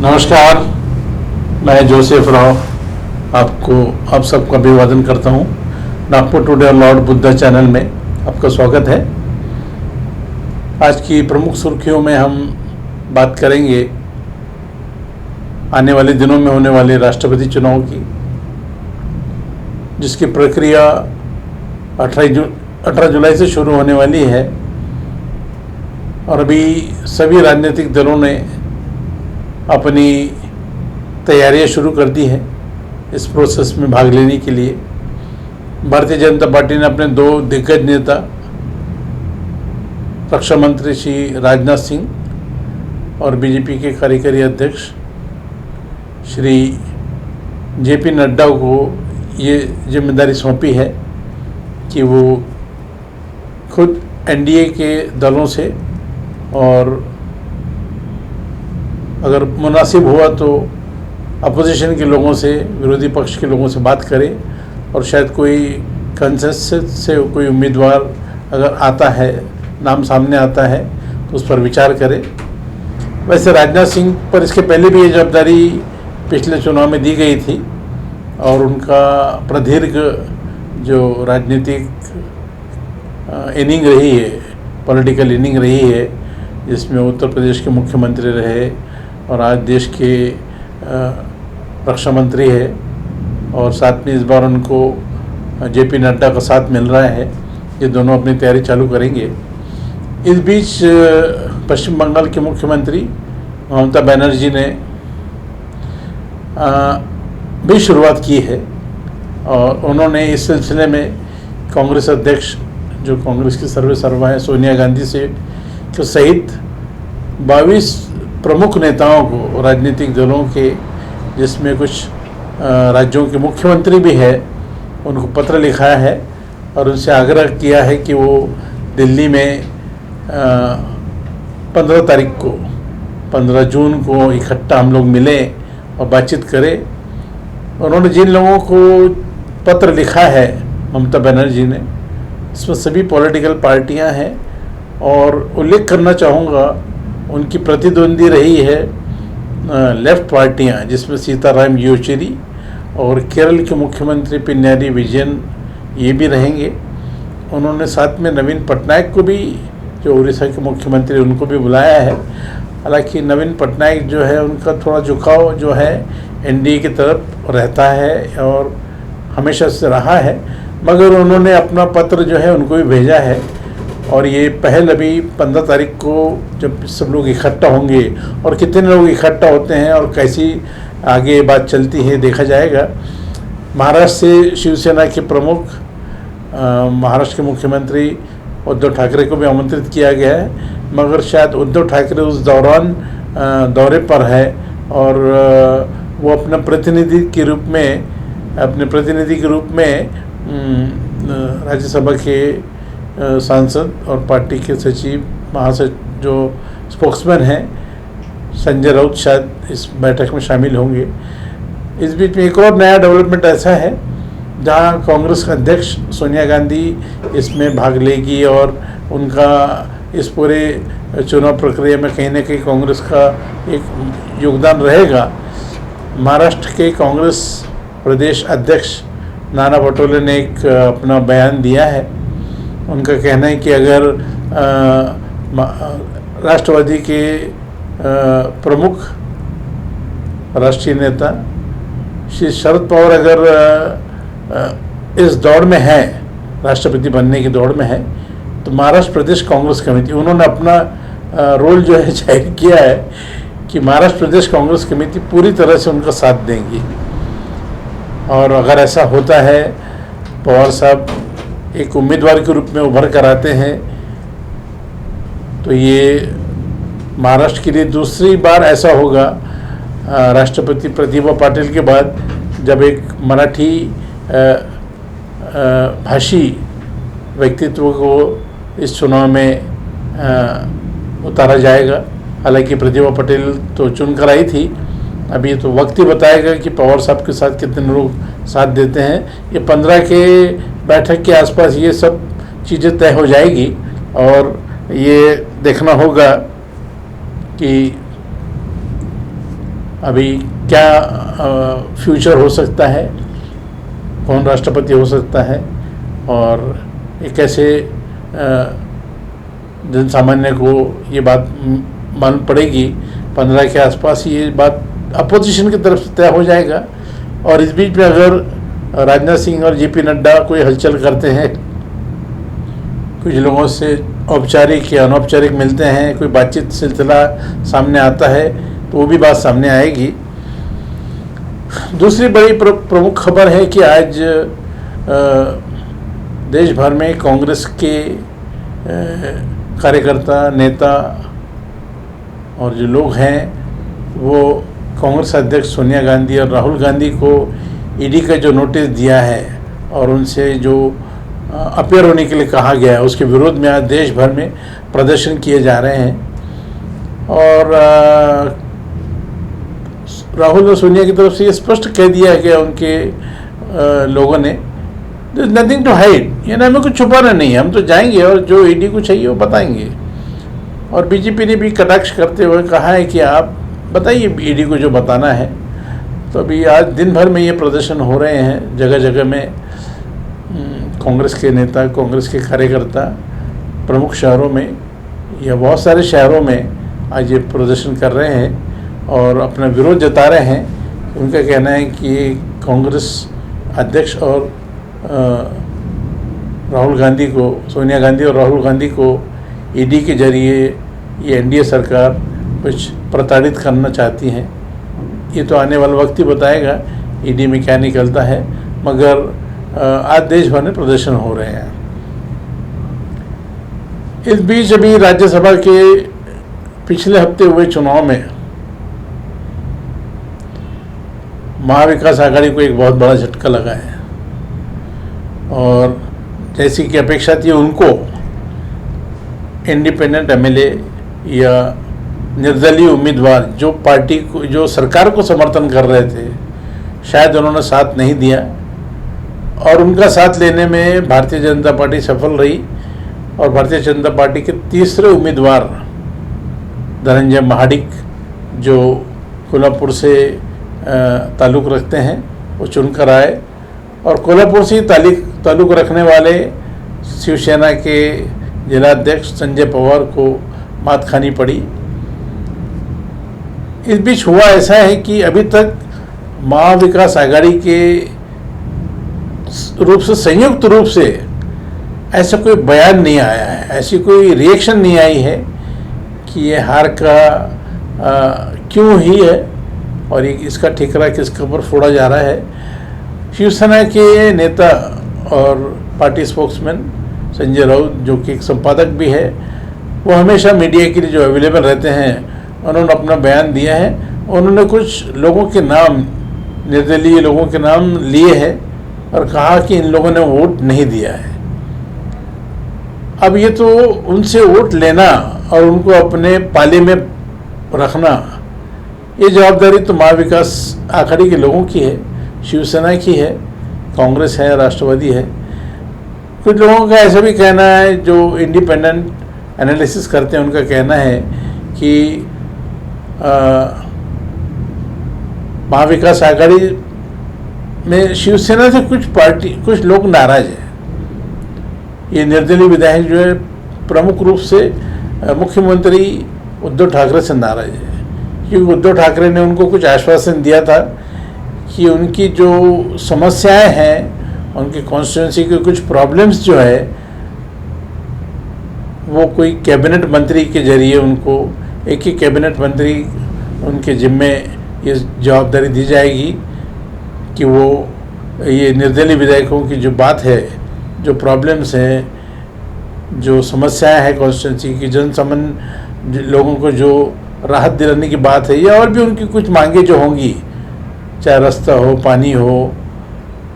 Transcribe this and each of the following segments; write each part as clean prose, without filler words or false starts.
नमस्कार, मैं जोसेफ राव आप सबका अभिवादन करता हूँ। नागपुर टुडे और लॉर्ड बुद्धा चैनल में आपका स्वागत है। आज की प्रमुख सुर्खियों में हम बात करेंगे आने वाले दिनों में होने वाले राष्ट्रपति चुनाव की, जिसकी प्रक्रिया 18 जुलाई से शुरू होने वाली है और अभी सभी राजनीतिक दलों ने अपनी तैयारियां शुरू कर दी हैं इस प्रोसेस में भाग लेने के लिए। भारतीय जनता पार्टी ने अपने दो दिग्गज नेता रक्षा मंत्री श्री राजनाथ सिंह और बीजेपी के कार्यकारी अध्यक्ष श्री जेपी नड्डा को ये जिम्मेदारी सौंपी है कि वो खुद एनडीए के दलों से और अगर मुनासिब हुआ तो अपोजिशन के लोगों से, विरोधी पक्ष के लोगों से बात करें और शायद कोई कंसेंसस से कोई उम्मीदवार अगर आता है, नाम सामने आता है तो उस पर विचार करें। वैसे राजनाथ सिंह पर इसके पहले भी ये जवाबदारी पिछले चुनाव में दी गई थी और उनका प्रदीर्घ जो राजनीतिक इनिंग रही है, पॉलिटिकल इनिंग रही है, जिसमें उत्तर प्रदेश के मुख्यमंत्री रहे और आज देश के रक्षा मंत्री है और साथ में इस बार उनको जेपी नड्डा का साथ मिल रहा है। ये दोनों अपनी तैयारी चालू करेंगे। इस बीच पश्चिम बंगाल के मुख्यमंत्री ममता बनर्जी ने भी शुरुआत की है और उन्होंने इस सिलसिले में कांग्रेस अध्यक्ष, जो कांग्रेस की सर्वेसर्वा है, सोनिया गांधी से के सहित 22 प्रमुख नेताओं को, राजनीतिक दलों के, जिसमें कुछ राज्यों के मुख्यमंत्री भी है, उनको पत्र लिखा है और उनसे आग्रह किया है कि वो दिल्ली में 15 तारीख को, 15 जून को इकट्ठा हम लोग मिलें और बातचीत करें। उन्होंने जिन लोगों को पत्र लिखा है ममता बनर्जी ने, इसमें सभी पॉलिटिकल पार्टियां हैं और उल्लेख करना चाहूँगा उनकी प्रतिद्वंदी रही है लेफ्ट पार्टियां, जिसमें सीताराम येचुरी और केरल के मुख्यमंत्री पिनाराई विजयन ये भी रहेंगे। उन्होंने साथ में नवीन पटनायक को भी, जो उड़ीसा के मुख्यमंत्री, उनको भी बुलाया है। हालांकि नवीन पटनायक जो है उनका थोड़ा झुकाव जो है एनडीए की तरफ रहता है और हमेशा से रहा है, मगर उन्होंने अपना पत्र जो है उनको भी भेजा है और ये पहल अभी 15 तारीख को जब सब लोग इकट्ठा होंगे और कितने लोग इकट्ठा होते हैं और कैसी आगे बात चलती है देखा जाएगा। महाराष्ट्र से शिवसेना के प्रमुख, महाराष्ट्र के मुख्यमंत्री उद्धव ठाकरे को भी आमंत्रित किया गया है, मगर शायद उद्धव ठाकरे उस दौरान दौरे पर है और वो अपने प्रतिनिधि के रूप में राज्यसभा के सांसद और पार्टी के सचिव, महासचिव, जो स्पोक्समैन हैं, संजय राउत शायद इस बैठक में शामिल होंगे। इस बीच में एक और नया डेवलपमेंट ऐसा है जहां कांग्रेस अध्यक्ष सोनिया गांधी इसमें भाग लेगी और उनका इस पूरे चुनाव प्रक्रिया में कहीं ना कहीं कांग्रेस का एक योगदान रहेगा। महाराष्ट्र के कांग्रेस प्रदेश अध्यक्ष नाना पटोले ने एक अपना बयान दिया है। उनका कहना है कि अगर राष्ट्रवादी के प्रमुख राष्ट्रीय नेता श्री शरद पवार अगर इस दौड़ में है, राष्ट्रपति बनने की दौड़ में है, तो महाराष्ट्र प्रदेश कांग्रेस कमेटी, उन्होंने अपना रोल जो है जाहिर किया है कि महाराष्ट्र प्रदेश कांग्रेस कमेटी पूरी तरह से उनका साथ देंगी। और अगर ऐसा होता है, पवार साहब एक उम्मीदवार के रूप में उभर कर आते हैं, तो ये महाराष्ट्र के लिए दूसरी बार ऐसा होगा राष्ट्रपति प्रतिभा पाटिल के बाद, जब एक मराठी भाषी व्यक्तित्व को इस चुनाव में उतारा जाएगा। हालांकि प्रतिभा पटेल तो चुनकर आई थी, अभी तो वक्त ही बताएगा कि पवार साहब के साथ कितने लोग साथ देते हैं। ये 15 के बैठक के आसपास ये सब चीज़ें तय हो जाएगी और ये देखना होगा कि अभी क्या फ्यूचर हो सकता है, कौन राष्ट्रपति हो सकता है, और ये कैसे जन सामान्य को ये बात मालूम पड़ेगी। 15 के आसपास ये बात अपोजिशन की तरफ से तय हो जाएगा। और इस बीच में अगर राजनाथ सिंह और जेपी नड्डा कोई हलचल करते हैं, कुछ लोगों से औपचारिक या अनौपचारिक मिलते हैं, कोई बातचीत सिलसिला सामने आता है, तो वो भी बात सामने आएगी। दूसरी बड़ी प्रमुख खबर है कि आज देश भर में कांग्रेस के कार्यकर्ता, नेता और जो लोग हैं वो कांग्रेस अध्यक्ष सोनिया गांधी और राहुल गांधी को ईडी का जो नोटिस दिया है और उनसे जो अपेयर होने के लिए कहा गया है, उसके विरोध में आज देश भर में प्रदर्शन किए जा रहे हैं। और राहुल और सोनिया की तरफ से ये स्पष्ट कह दिया गया उनके लोगों ने, नथिंग टू हाइड, यानी हमें कुछ छुपाना नहीं है, हम तो जाएंगे और जो ईडी को चाहिए वो बताएंगे। और बीजेपी ने भी कटाक्ष करते हुए कहा है कि आप बताइए ईडी को जो बताना है। तो अभी आज दिन भर में ये प्रदर्शन हो रहे हैं, जगह जगह में कांग्रेस के नेता, कांग्रेस के कार्यकर्ता प्रमुख शहरों में या बहुत सारे शहरों में आज ये प्रदर्शन कर रहे हैं और अपना विरोध जता रहे हैं। उनका कहना है कि कांग्रेस अध्यक्ष और राहुल गांधी को, सोनिया गांधी और राहुल गांधी को ईडी के जरिए ये एनडीए सरकार कुछ प्रताड़ित करना चाहती हैं। ये तो आने वाला वक्त ही बताएगा ईडी में क्या निकलता है, मगर आज देश भर में प्रदर्शन हो रहे हैं। इस बीच अभी राज्यसभा के पिछले हफ्ते हुए चुनाव में महाविकास आघाड़ी को एक बहुत बड़ा झटका लगा है और जैसी कि अपेक्षा थी उनको इंडिपेंडेंट एमएलए या निर्दलीय उम्मीदवार जो पार्टी को, जो सरकार को समर्थन कर रहे थे, शायद उन्होंने साथ नहीं दिया और उनका साथ लेने में भारतीय जनता पार्टी सफल रही और भारतीय जनता पार्टी के तीसरे उम्मीदवार धनंजय महाडिक जो कोल्हापुर से ताल्लुक़ रखते हैं वो चुनकर आए और कोल्हापुर से ताल्लुक़ रखने वाले शिवसेना के जिलाध्यक्ष संजय पवार को मात खानी पड़ी। इस बीच हुआ ऐसा है कि अभी तक महाविकास आघाड़ी के रूप से, संयुक्त रूप से ऐसा कोई बयान नहीं आया है, ऐसी कोई रिएक्शन नहीं आई है कि ये हार का क्यों ही है और इसका ठिकरा किसके ऊपर फोड़ा जा रहा है। शिवसेना के नेता और पार्टी स्पोक्समैन संजय राउत, जो कि एक संपादक भी है, वो हमेशा मीडिया के लिए जो अवेलेबल रहते हैं, उन्होंने अपना बयान दिया है। उन्होंने कुछ लोगों के नाम, निर्दलीय लोगों के नाम लिए हैं और कहा कि इन लोगों ने वोट नहीं दिया है। अब ये तो उनसे वोट लेना और उनको अपने पाले में रखना, ये जवाबदारी तो महाविकास आघाड़ी के लोगों की है, शिवसेना की है, कांग्रेस है, राष्ट्रवादी है। कुछ लोगों का ऐसा भी कहना है जो इंडिपेंडेंट एनालिसिस करते हैं, उनका कहना है कि महाविकास आघाड़ी में शिवसेना से कुछ लोग नाराज हैं। ये निर्दलीय विधायक जो है प्रमुख रूप से मुख्यमंत्री उद्धव ठाकरे से नाराज है, क्योंकि उद्धव ठाकरे ने उनको कुछ आश्वासन दिया था कि उनकी जो समस्याएं हैं, उनकी कॉन्स्टिट्यूंसी के कुछ प्रॉब्लम्स जो है वो कोई कैबिनेट मंत्री के जरिए उनको, एक ही कैबिनेट मंत्री उनके जिम्मे ये जवाबदारी दी जाएगी कि वो ये निर्दलीय विधायकों की जो बात है, जो प्रॉब्लम्स हैं, जो समस्याएं हैं कॉन्स्टिट्यूंसी की, जनसामान्य लोगों को जो राहत दिलाने की बात है, या और भी उनकी कुछ मांगे जो होंगी, चाहे रास्ता हो, पानी हो,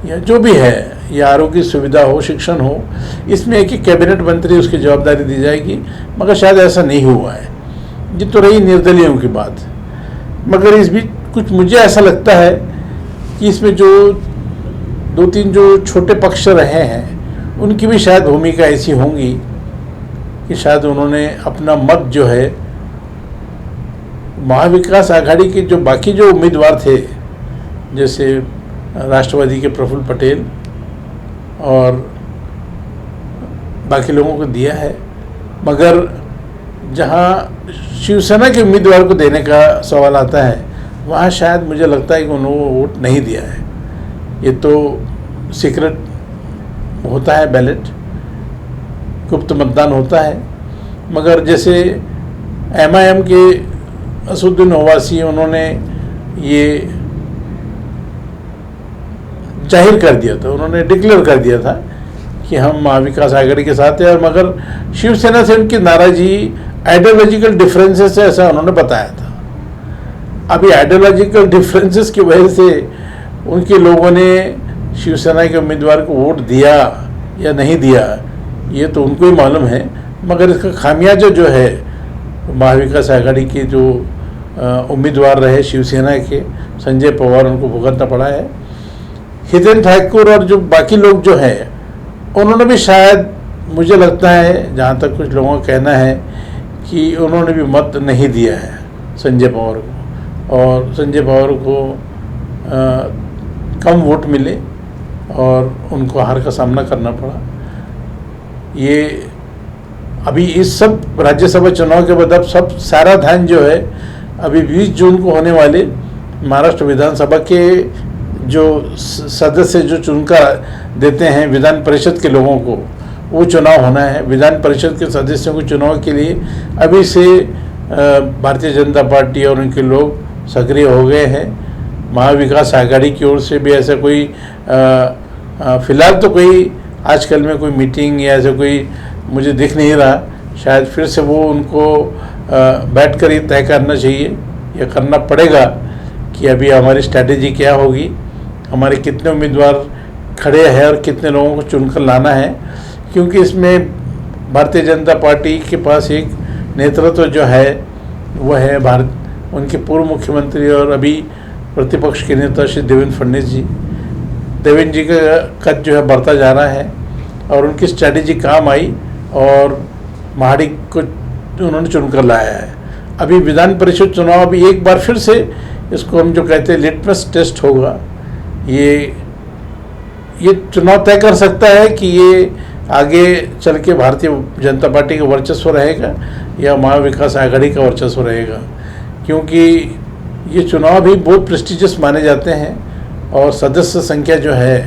या जो भी है, या आरोग्य सुविधा हो, शिक्षण हो, इसमें एक ही कैबिनेट मंत्री उसकी जवाबदारी दी जाएगी। मगर शायद ऐसा नहीं हुआ है। ये तो रही निर्दलीयों की बात, मगर इस बीच कुछ मुझे ऐसा लगता है कि इसमें जो 2-3 जो छोटे पक्ष रहे हैं, उनकी भी शायद भूमिका ऐसी होंगी कि शायद उन्होंने अपना मत जो है महाविकास आघाड़ी के जो बाकी जो उम्मीदवार थे, जैसे राष्ट्रवादी के प्रफुल्ल पटेल और बाकी लोगों को दिया है, मगर जहां शिवसेना के उम्मीदवार को देने का सवाल आता है वहाँ शायद मुझे लगता है कि उन्होंने वोट नहीं दिया है। ये तो सीक्रेट होता है, बैलेट गुप्त मतदान होता है। मगर जैसे MIM के असदुद्दीन ओवैसी, उन्होंने ये जाहिर कर दिया था, उन्होंने डिक्लेयर कर दिया था कि हम महाविकास आघाड़ी के साथ हैं, और मगर शिवसेना से उनकी नाराजगी आइडियोलॉजिकल डिफरेंसेस है, ऐसा उन्होंने बताया था। अभी आइडियोलॉजिकल डिफरेंसेस की वजह से उनके लोगों ने शिवसेना के उम्मीदवार को वोट दिया या नहीं दिया, ये तो उनको ही मालूम है। मगर इसका खामियाजा जो है महाविकास आघाड़ी के जो उम्मीदवार रहे शिवसेना के संजय पवार, उनको भुगतना पड़ा है। हितेन ठाकुर और जो बाकी लोग जो हैं, उन्होंने भी शायद, मुझे लगता है जहाँ तक कुछ लोगों का कहना है कि उन्होंने भी मत नहीं दिया है संजय पवार को, और संजय पवार को कम वोट मिले और उनको हार का सामना करना पड़ा। ये अभी इस सब राज्यसभा चुनाव के बाद अब सब सारा ध्यान जो है अभी 20 जून को होने वाले महाराष्ट्र विधानसभा के जो सदस्य जो चुनकर देते हैं विधान परिषद के लोगों को, वो चुनाव होना है। विधान परिषद के सदस्यों को चुनाव के लिए अभी से भारतीय जनता पार्टी और उनके लोग सक्रिय हो गए हैं। महाविकास आघाड़ी की ओर से भी ऐसा कोई फिलहाल तो कोई आजकल में कोई मीटिंग या ऐसा कोई मुझे दिख नहीं रहा। शायद फिर से वो उनको बैठ कर ही तय करना चाहिए या करना पड़ेगा कि अभी हमारी स्ट्रैटेजी क्या होगी, हमारे कितने उम्मीदवार खड़े हैं और कितने लोगों को चुनकर लाना है। क्योंकि इसमें भारतीय जनता पार्टी के पास एक नेतृत्व जो है वह है उनके पूर्व मुख्यमंत्री और अभी प्रतिपक्ष के नेता श्री देवेंद्र फडणवीस जी। देवेंद्र जी का कद जो है बढ़ता जा रहा है और उनकी स्ट्रैटेजी काम आई और महाड़ी को उन्होंने चुनकर लाया है। अभी विधान परिषद चुनाव अभी एक बार फिर से इसको हम जो कहते हैं लिटमस टेस्ट होगा। ये चुनाव तय कर सकता है कि ये आगे चल के भारतीय जनता पार्टी का वर्चस्व रहेगा या महाविकास आघाड़ी का वर्चस्व रहेगा, क्योंकि ये चुनाव भी बहुत प्रेस्टिजियस माने जाते हैं और सदस्य संख्या जो है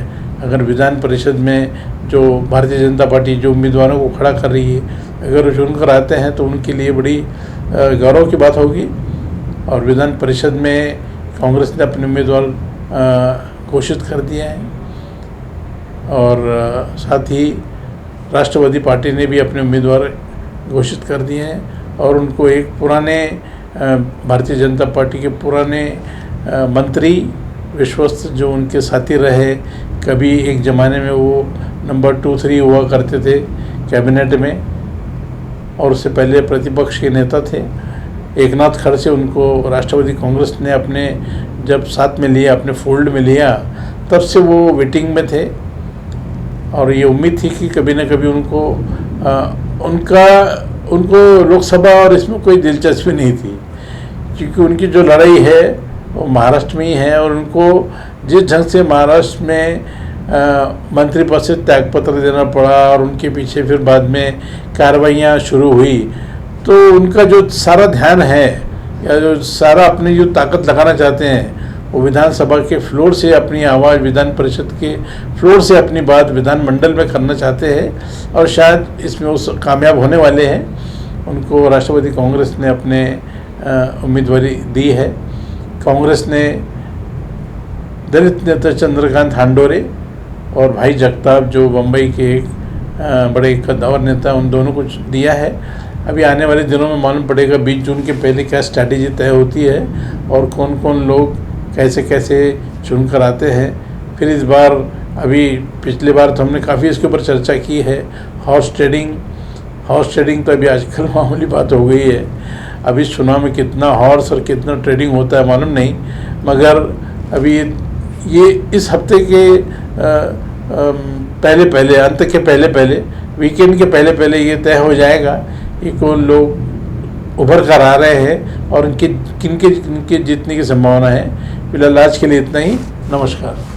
अगर विधान परिषद में जो भारतीय जनता पार्टी जो उम्मीदवारों को खड़ा कर रही है अगर वो चुनकर आते हैं तो उनके लिए बड़ी गौरव की बात होगी। और विधान परिषद में कांग्रेस ने अपने उम्मीदवार घोषित कर दिया है और साथ ही राष्ट्रवादी पार्टी ने भी अपने उम्मीदवार घोषित कर दिए हैं और उनको एक पुराने भारतीय जनता पार्टी के पुराने मंत्री विश्वस्त जो उनके साथी रहे, कभी एक ज़माने में वो नंबर 2-3 हुआ करते थे कैबिनेट में और उससे पहले प्रतिपक्ष के नेता थे, एकनाथ खड़से, उनको राष्ट्रवादी कांग्रेस ने अपने जब साथ में लिया, अपने फोल्ड में लिया, तब से वो वेटिंग में थे और ये उम्मीद थी कि कभी न कभी उनको लोकसभा और इसमें कोई दिलचस्पी नहीं थी, क्योंकि उनकी जो लड़ाई है वो महाराष्ट्र में ही है और उनको जिस ढंग से महाराष्ट्र में मंत्री पद से त्यागपत्र देना पड़ा और उनके पीछे फिर बाद में कार्रवाइयाँ शुरू हुई, तो उनका जो सारा ध्यान है या जो सारा अपनी जो ताकत लगाना चाहते हैं वो विधानसभा के फ्लोर से अपनी आवाज़, विधान परिषद के फ्लोर से अपनी बात विधानमंडल में करना चाहते हैं और शायद इसमें वो कामयाब होने वाले हैं। उनको राष्ट्रवादी कांग्रेस ने अपने उम्मीदवारी दी है। कांग्रेस ने दलित नेता चंद्रकांत हांडोरे और भाई जगताप जो बम्बई के एक बड़े कद्दावर नेता, उन दोनों को दिया है। अभी आने वाले दिनों में मालूम पड़ेगा 20 जून के पहले क्या स्ट्रैटेजी तय होती है और कौन कौन लोग कैसे कैसे चुन कर आते हैं। फिर इस बार, अभी पिछले बार तो हमने काफ़ी इसके ऊपर चर्चा की है, हॉर्स ट्रेडिंग तो अभी आजकल मामूली बात हो गई है। अभी इस चुनाव में कितना हॉर्स और कितना ट्रेडिंग होता है मालूम नहीं, मगर अभी ये इस हफ्ते के पहले अंत के पहले वीकेंड के पहले ये तय हो जाएगा कि कौन लोग उभर कर आ रहे हैं और इनके जितने की संभावना है। फिलहाल आज के लिए इतना ही। नमस्कार।